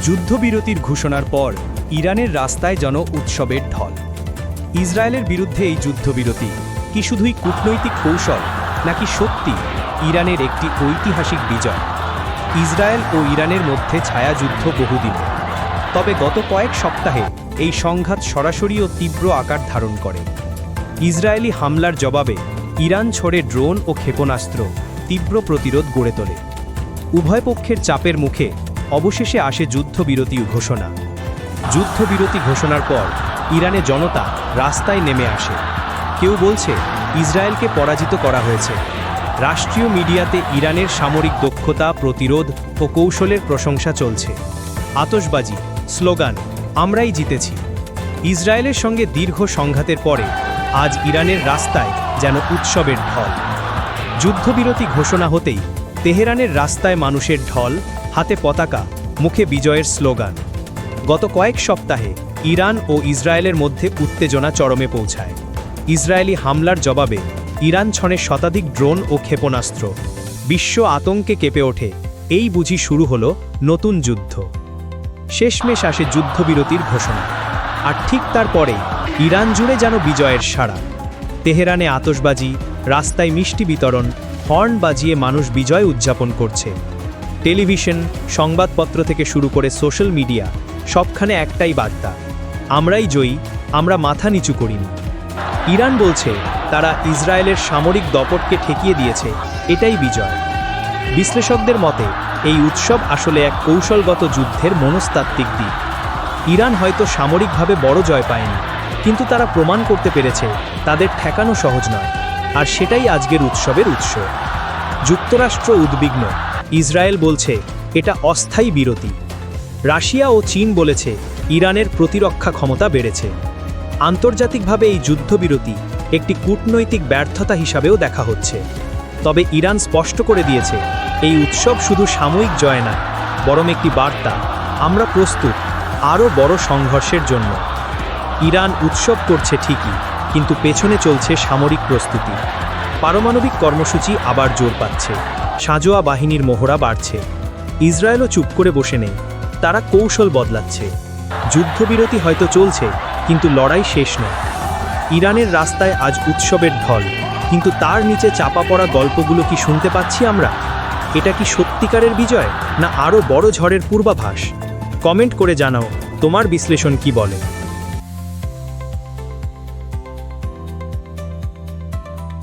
যুদ্ধবিরতির ঘোষণার পর ইরানের রাস্তায় যেন উৎসবের ঢল। ইসরায়েলের বিরুদ্ধে এই যুদ্ধবিরতি কি শুধুই কূটনৈতিক কৌশল, নাকি সত্যি ইরানের একটি ঐতিহাসিক বিজয়? ইসরায়েল ও ইরানের মধ্যে ছায়াযুদ্ধ বহুদিন, তবে গত কয়েক সপ্তাহে এই সংঘাত সরাসরি ও তীব্র আকার ধারণ করে। ইসরায়েলি হামলার জবাবে ইরান ছড়ে ড্রোন ও ক্ষেপণাস্ত্র, তীব্র প্রতিরোধ গড়ে তোলে। উভয় পক্ষের চাপের মুখে অবশেষে আসে যুদ্ধবিরতি ঘোষণা। যুদ্ধবিরতি ঘোষণার পর ইরানে জনতা রাস্তায় নেমে আসে। কেউ বলছে ইসরায়েলকে পরাজিত করা হয়েছে। রাষ্ট্রীয় মিডিয়াতে ইরানের সামরিক দক্ষতা, প্রতিরোধ ও কৌশলের প্রশংসা চলছে। আতশবাজি, স্লোগান, আমরাই জিতেছি। ইসরায়েলের সঙ্গে দীর্ঘ সংঘাতের পরে আজ ইরানের রাস্তায় যেন উৎসবের ঢল। যুদ্ধবিরতি ঘোষণা হতেই তেহরানের রাস্তায় মানুষের ঢল, হাতে পতাকা, মুখে বিজয়ের স্লোগান। গত কয়েক সপ্তাহে ইরান ও ইসরায়েলের মধ্যে উত্তেজনা চরমে পৌঁছায়। ইসরায়েলি হামলার জবাবে ইরান ছড়ে শতাধিক ড্রোন ও ক্ষেপণাস্ত্র। বিশ্ব আতঙ্কে কেঁপে ওঠে। এই বুঝি শুরু হলো নতুন যুদ্ধ। শেষমেশ আসে যুদ্ধবিরতির ঘোষণা, আর ঠিক তারপরেই ইরান জুড়ে যেন বিজয়ের সাড়া। তেহরানে আতশবাজি, রাস্তায় মিষ্টি বিতরণ, হর্ন বাজিয়ে মানুষ বিজয় উদযাপন করছে। টেলিভিশন, সংবাদপত্র থেকে শুরু করে সোশ্যাল মিডিয়া, সবখানে একটাই বার্তা, আমরাই জয়ী, আমরা মাথা নিচু করিনি। ইরান বলছে তারা ইসরায়েলের সামরিক দপটকে ঠেকিয়ে দিয়েছে, এটাই বিজয়। বিশ্লেষকদের মতে এই উৎসব আসলে এক কৌশলগত যুদ্ধের মনস্তাত্ত্বিক দিক। ইরান হয়তো সামরিকভাবে বড় জয় পায়নি, কিন্তু তারা প্রমাণ করতে পেরেছে তাদের ঠেকানো সহজ নয়, আর সেটাই আজকের উৎসবের উৎস। যুক্তরাষ্ট্র উদ্বিগ্ন, ইসরায়েল বলছে এটা অস্থায়ী বিরতি। রাশিয়া ও চীন বলেছে ইরানের প্রতিরক্ষা ক্ষমতা বেড়েছে। আন্তর্জাতিকভাবে এই যুদ্ধবিরতি একটি কূটনৈতিক ব্যর্থতা হিসাবেও দেখা হচ্ছে। তবে ইরান স্পষ্ট করে দিয়েছে এই উৎসব শুধু সাময়িক জয় নয়, বরং একটি বার্তা, আমরা প্রস্তুত আরও বড় সংঘর্ষের জন্য। ইরান উৎসব করছে ঠিকই, কিন্তু পেছনে চলছে সামরিক প্রস্তুতি। পারমাণবিক কর্মসূচি আবার জোর পাচ্ছে, সাঁজোয়া বাহিনীর মহড়া বাড়ছে। ইসরায়েলও চুপ করে বসে নেই, তারা কৌশল বদলাচ্ছে। যুদ্ধবিরতি হয়তো চলছে, কিন্তু লড়াই শেষ নয়। ইরানের রাস্তায় আজ উৎসবের ঢল, কিন্তু তার নিচে চাপা পড়া গল্পগুলো কি শুনতে পাচ্ছি আমরা? এটা কি সত্যিকারের বিজয়, না আরও বড় ঝড়ের পূর্বাভাস? কমেন্ট করে জানাও তোমার বিশ্লেষণ কি বলে।